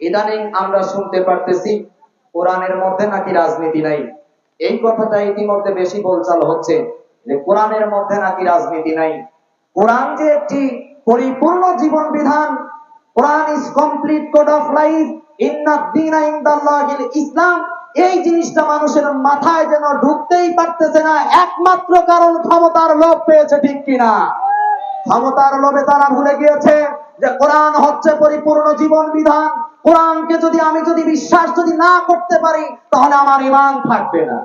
ইদানিং আমরা শুনতে পারতেছি কোরআনের মধ্যে নাকি রাজনীতি নাই। এই কথাটা ইতিমধ্যে বেশি বলচাল হচ্ছে যে কোরআনের মধ্যে নাকি রাজনীতি নাই। কোরআন যে একটি পরিপূর্ণ জীবন বিধান, Quran is complete code of life, ইন্নাদ দীনা ইনদাল্লাহিল ইসলাম, এই জিনিসটা মানুষের মাথায় যেন ঢুকতেই পারতেছে না। একমাত্র কারণ ক্ষমতার লোভ পেয়েছে, ঠিক কিনা? ক্ষমতার লোভে তারা ভুলে গিয়েছে যে কোরআন হচ্ছে পরিপূর্ণ জীবন বিধান। কোরআনকে আমি যদি বিশ্বাস না করতে পারি, তাহলে আমার ঈমান থাকবে না।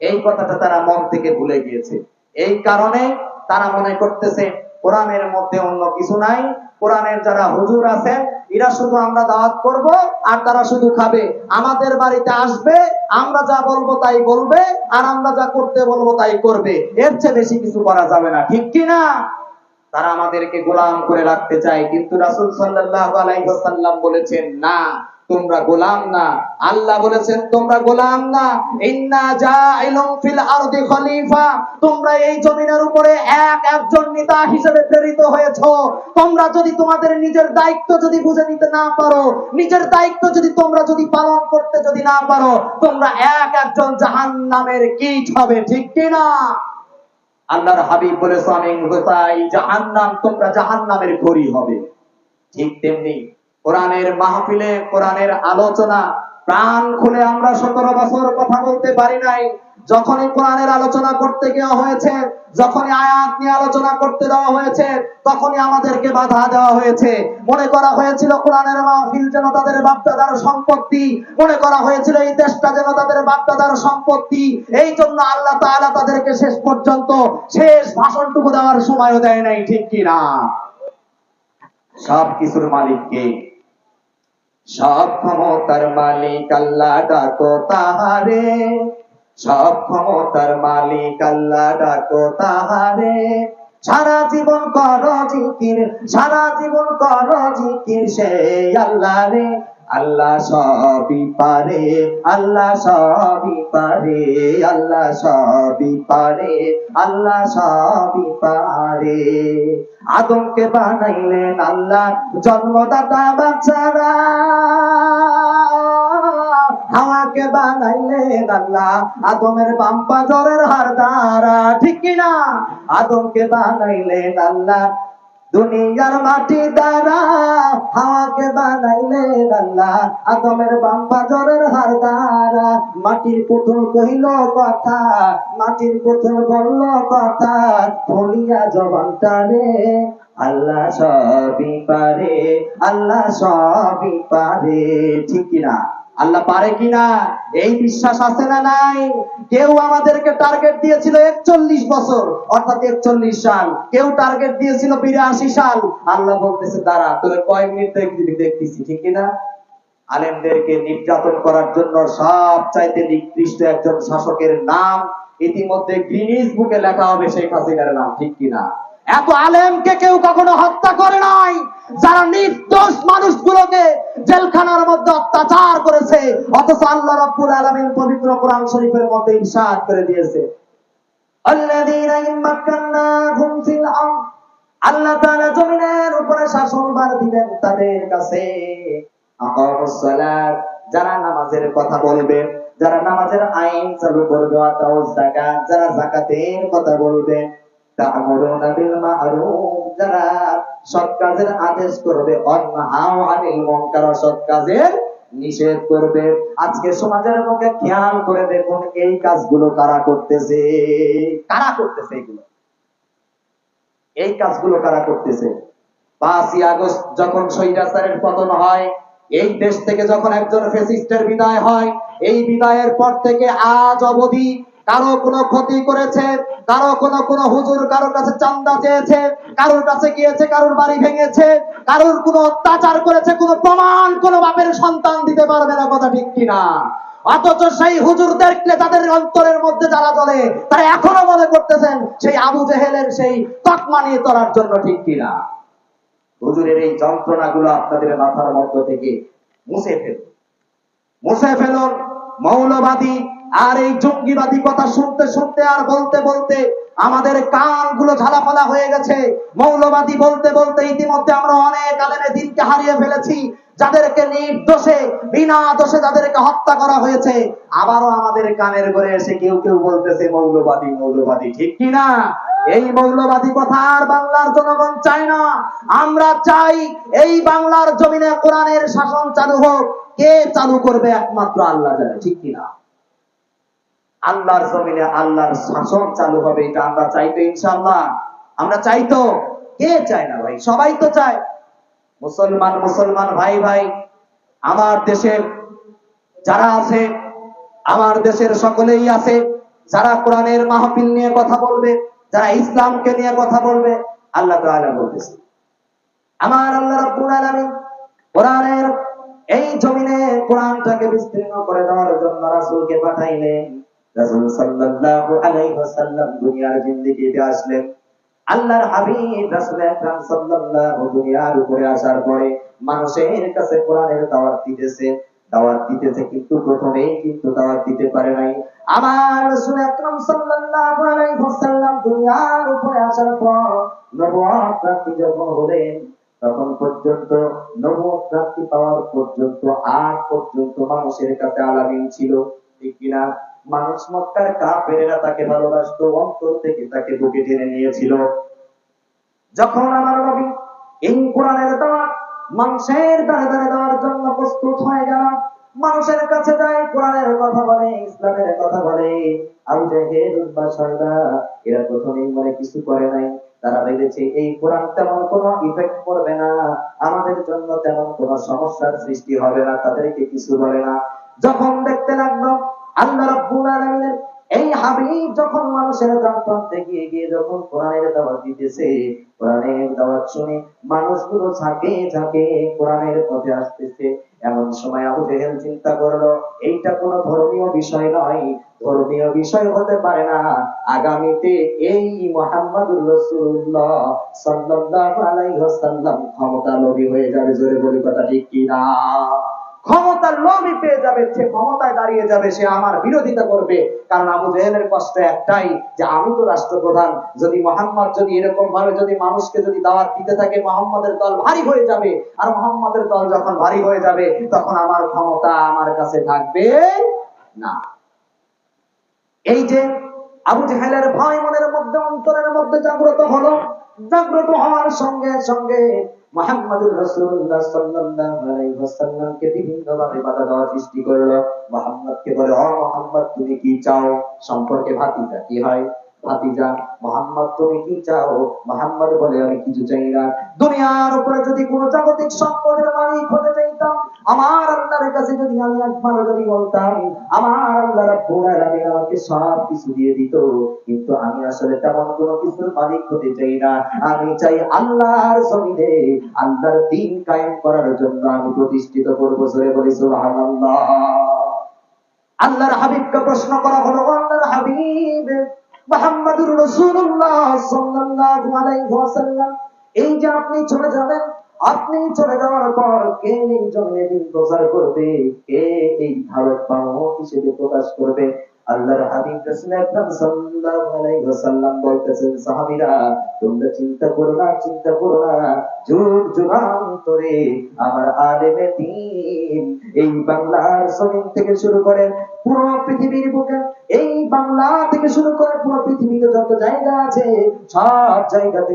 এই কথাটা তারা মন থেকে ভুলে গিয়েছে। এই কারণে তারা মনে করতেছে কোরআনের মধ্যে অন্য কিছু নাই। কোরআনের যারা হুজুর আছেন, এরা শুধু আমরা দাওয়াত করব আর তারা শুধু খাবে, আমাদের বাড়িতে আসবে, আমরা যা বলবো তাই বলবে, আর আমরা যা করতে বলবো তাই করবে, এর চেয়ে বেশি কিছু করা যাবে না, ঠিক কিনা? তারা আমাদেরকে গোলাম করে রাখতে চায়, কিন্তু রাসূল সাল্লাল্লাহু আলাইহি ওয়াসাল্লাম বলেছেন না, তোমরা গোলাম না। আল্লাহ বলেছেন তোমরা গোলাম না, ইন্না জাইলুম ফিল আরদি খলিফা, তোমরা এই জমিনের উপরে একজন নেতা হিসেবে প্রেরিত হয়েছো। তোমরা যদি তোমাদের নিজের দায়িত্ব বুঝে নিতে না পারো, নিজের দায়িত্ব তোমরা পালন করতে না পারো, তোমরা একজন জাহান্নামের কীট হবে, ঠিক কিনা? আল্লাহর হাবিব বলেছেন জাহান্নাম, তোমরা জাহান্নামের খড়ি হবে। ঠিক তেমনি কোরআনের মাহফিলে কোরআনের আলোচনা প্রাণ খুলে আমরা 17 বছর কথা বলতে পারি নাই। যখনই কোরআনের আলোচনা করতে দেওয়া হয়েছে, যখনই আয়াত নিয়ে আলোচনা করতে দেওয়া হয়েছে, তখনই আমাদেরকে বাধা দেওয়া হয়েছে। মনে করা হয়েছিল কোরআনের মাহফিল যেন তাদের বাপদাদার সম্পত্তি, মনে করা হয়েছিল এই দেশটা যেন তাদের বাপদাদার সম্পত্তি। এই জন্য আল্লাহ তাআলা তাদেরকে শেষ পর্যন্ত শেষ ভাষণটুকু দেওয়ার সময়ও দেয় নাই, ঠিক কিনা? সব কিছুর মালিক কে? সব ক্ষমতার মালিক আল্লাহ, ডাকো তাহারে। সব ক্ষমতার মালিক আল্লাহ, ডাকো তাহারে। সারা জীবন করো জিকির, সারা জীবন করো জিকির সেই আল্লাহ রে। আল্লাহ সবই পারে, আল্লাহ সবই পারে, আল্লাহ সবই পারে, আল্লাহ সবই পারে। আদমকে বানাইলেন আল্লাহ জন্মদাতা বাচ্চারা, হাওয়াকে বানাইলেন আল্লাহ আদমের বাম পাজরের হাড়দারা, ঠিক কিনা? আদমকে বানাইলেন আল্লাহ দুনিয়ার মাটি দ্বারা, হাওয়াকে বানাইলেন আল্লাহ আদমের বাম পাজরের হাড়দারা। মাটির পুতুল কহিল কথা, মাটির পুতুল বলল কথা, বলিয়া জবানটারে আল্লাহ সবই পারে, আল্লাহ সবই পারে, ঠিক কিনা? আল্লাহ পারে কিনা এই বিশ্বাস আছে না নাই? কেউ আমাদেরকে টার্গেট দিয়েছিল 41 বছর, অর্থাৎ 41 সাল, কেউ টার্গেট দিয়েছিল 82 সাল। আল্লাহ বলতেছে দাঁড়া, তোর কয় মিনিট দেখতেছি, ঠিক কিনা? আলেমদেরকে নির্যাতন করার জন্য সবচাইতে নিকৃষ্ট একজন শাসকের নাম ইতিমধ্যে গ্রিনিস বুকে লেখা হবে, শেখ হাসিনার নাম, ঠিক কিনা? এত আলেমকে কেউ কখনো হত্যা করে নাই, যারা নির্দোষ মানুষগুলোকে জেলখানার মধ্যে অত্যাচার করেছে, অথচ আল্লাহ রাব্বুল আলামিন পবিত্র কোরআন শরীফের মধ্যে ইরশাদ করে দিয়েছে, আল্লাযীনা ইম্মাক্কান্নাহুম ফিল আরদ, আল্লাহ তাআলা জমিনের উপরে শাসনভার দিবেন তাদের কাছে। আকামুস সালাত, যারা নামাজের কথা বলবে, যারা নামাজের আইন চালু করবে, ওয়াতাউজ যাকাত, যারা যাকাতের কথা বলবে, তা'মুরুনা বিল মা'রুফ, যারা সৎ কাজের আদেশ করবে, ওয়ানহাউ আনিল মুনকার, সৎ কাজের নিষেধ করবে। আজকে সমাজের মধ্যে খেয়াল করে দেখুন এই কাজগুলো কারা করতেছে? কারা করতেছে এগুলো? এই কাজগুলো কারা করতেছে? 5ই আগস্ট যখন স্বৈরাচারের পতন হয়, এই দেশ থেকে যখন একজন ফ্যাসিস্টের বিদায় হয়, এই বিদায়ের পর থেকে আজ অবধি কারো কোনো ক্ষতি করেছে, কারো কোনো হুজুর কারো কাছে চাঁদা চেয়েছে, কারোর কাছে গিয়েছে, কারোর বাড়ি ভেঙেছে, কারোর কোনো অত্যাচার করেছে, কোনো প্রমাণ কোনো বাপের সন্তান দিতে পারবে না, কথা ঠিক কিনা? অথচ সেই হুজুরদেরকে তাদের অন্তরের মধ্যে জ্বালা জ্বলে, তারা এখনো মনে করতেছেন সেই আবু জেহেলের সেই তকমা নিয়ে চলার জন্য, ঠিক কিনা? হুজুরের এই যন্ত্রণাগুলো আপনাদের মাথার মধ্য থেকে মুছে ফেলুন, মুছে ফেলুন। মৌলবাদী আর এই জঙ্গিবাদী কথা শুনতে শুনতে আর বলতে বলতে আমাদের কানগুলো ঝালাপালা হয়ে গেছে। মৌলবাদী বলতে বলতে ইতিমধ্যে আমরা অনেক আলেমে দ্বীনকে হারিয়ে ফেলেছি। যাদেরকে নির্দোষে বিনা দোষে যাদেরকে হত্যা করা হয়েছে, আবারও আমাদের কানের ঘরে এসে কেউ কেউ বলতেছে মৌলবাদী মৌলবাদী, ঠিক কিনা? এই মৌলবাদী কথা আর বাংলার জনগণ চায় না। আমরা চাই এই বাংলার জমিনে কোরআনের শাসন চালু হোক। কে চালু করবে একমাত্র আল্লাহ জানে, ঠিক কিনা? আল্লাহর জমিনে আল্লাহর শাসন চালু হবে, এটা আমরা চাই তো ইনশাআল্লাহ? আমরা চাই তো? কে চায় না ভাই? সবাই তো চায়। মুসলমান মুসলমান ভাই ভাই, আমার দেশের যারা আছে, আমার দেশের সকলেই আছে যারা কোরআনের মাহফিল নিয়ে কথা বলবে, যারা ইসলামকে নিয়ে কথা বলবে। আল্লাহ তাআলা বলতেছে, আমার আল্লাহ রাব্বুল আলামিন কোরআনের এই জমিনে কোরআনটাকে বিস্তীর্ণ করে দেওয়ার জন্য রাসূলকে পাঠাইলেন। রাসূল সাল্লাল্লাহু আলাইহি ওয়াসাল্লাম দুনিয়ার জিন্দেগিতে আসলেন। আল্লাহর হাবিব রাসূল আকরাম সাল্লাল্লাহু দুনিয়ার উপরে আসার পরে মানুষের কাছে কোরআনের দাওয়াত দিতেছে, কিন্তু প্রথমেই কিন্তু দাওয়াত দিতে পারে নাই। আমার রাসূল আকরাম সাল্লাল্লাহু আলাইহি ওয়াসাল্লাম দুনিয়ার উপরে আসার পর নবুয়ত প্রাপ্তি যখন হলেন, তখন পর্যন্ত নবুয়ত প্রাপ্তি পাওয়ার পর্যন্ত আগ পর্যন্ত মানুষের কাছে আলামিন ছিল, ঠিক কিনা? মানুষ মক্কার কাফেরেরা তাকে ভালোবাসতো, অন্তর থেকে তাকে বুকে টেনে নিয়েছিল। যখন আমার নবী এই কোরআনের দাওয়াত মানুষের দ্বারে দ্বারে দেওয়ার জন্য প্রস্তুত হয়ে গেল, মানুষের কাছে যায়, কোরআনের কথা বলে, ইসলামের কথা বলে, আবু জাহেল বা সায়দা এরা প্রথমেই মনে কিছু করে নাই। তারা ভেবেছে এই কোরআন তেমন কোনো ইফেক্ট করবে না, আমাদের জন্য তেমন কোনো সমস্যার সৃষ্টি হবে না, তাদেরকে কিছু বলে না। যখন দেখতে লাগলো আল্লাহ রাব্বুল আলামিনের এই হাবিব যখন মানুষের প্রান্তে গিয়ে গিয়ে যখন কোরআনের দাওয়াত দিতেছে, কোরআনের দাওয়াত শুনে মানুষগুলো ঝাঁকে ঝাঁকে কোরআনের পথে আসতেছে, এমন সময় আবু জেহেল চিন্তা করলো এইটা কোনো ধর্মীয় বিষয় নয়, ধর্মীয় বিষয় হতে পারে না। আগামীতে এই মুহাম্মদুর রাসূলুল্লাহ সাল্লাল্লাহু আলাইহি ওয়াসাল্লাম ক্ষমতা লোভী হয়ে যাবে। জোরে বলি কথা ঠিক কিনা? ক্ষমতার লোভী পেয়ে যাবে, সে ক্ষমতায় দাঁড়িয়ে যাবে, সে আমার বিরোধিতা করবে। কারণ আবু জেহেলের কষ্ট একটাই, যে আমি তো রাষ্ট্রপ্রধান, যদি মুহাম্মদ যদি এরকম ভাবে যদি মানুষকে যদি দাওয়াত দিতে থাকে, মুহাম্মাদের দল ভারী হয়ে যাবে, আর মুহাম্মাদের দল যখন ভারী হয়ে যাবে তখন আমার ক্ষমতা আমার কাছে থাকবে না। এই যে আবু জেহেলের ভয় মনের মধ্যে অন্তরের মধ্যে জাগ্রত হলো, জাগ্রত হওয়ার সঙ্গে সঙ্গে মুহাম্মদুর রাসূলুল্লাহ সাল্লাল্লাহু আলাইহি ওয়াসাল্লামকে বিভিন্নভাবে বাধা দেওয়ার সৃষ্টি করলো। মুহাম্মদকে বলে, ও মুহাম্মদ তুমি কি চাও? সম্পর্কে ভাতিজা কি হয়? ভাতিজা। মুহাম্মদ তুমি কি চাও? মুহাম্মদ বলে, আমি কিছু চাই না। দুনিয়ার উপরে যদি কোনো জাগতিক সম্পদের মালিক হতে চাইতাম, আমার আল্লাহর কাছে যদি আমি একবার যদি বলতাম, আমার আল্লাহ রাব্বুল আলামিন আমাকে সব কিছু দিয়ে দিত, কিন্তু আমি আসলে তেমন কোনো কিছুর মালিক হতে চাই না। আমি চাই আল্লাহর জমিনে আল্লাহর দ্বীন কায়েম করার জন্য আমি প্রতিষ্ঠিত করব। জোরে বলি সুবহানাল্লাহ। আল্লাহর হাবিবকে প্রশ্ন করা হলো, আল্লাহর হাবিব মুহাম্মদুর রাসূলুল্লাহ সাল্লাল্লাহু আলাইহি ওয়াসাল্লাম, এই যে আপনি চলে যাবেন, আপনি চলে যাওয়ার পর কে এই জমিনে দ্বীন প্রচার করবে? কে এই ভারত বাহক হিসেবে প্রকাশ করবে? আল্লাহর হাবিব রাসূল আকরাম সাল্লাল্লাহু আলাইহি ওয়াসাল্লাম বলতেছেন, সাহাবীরা তোমরা চিন্তা করো না, চিন্তা করো না, যুগ যুগান্তরে আমার আলেমে দ্বীন এই বাংলার জমিন থেকে শুরু করে পুরো পৃথিবীর বুকে, এই বাংলা থেকে শুরু করে পুরো পৃথিবীতে যত জায়গা আছে সব জায়গাতে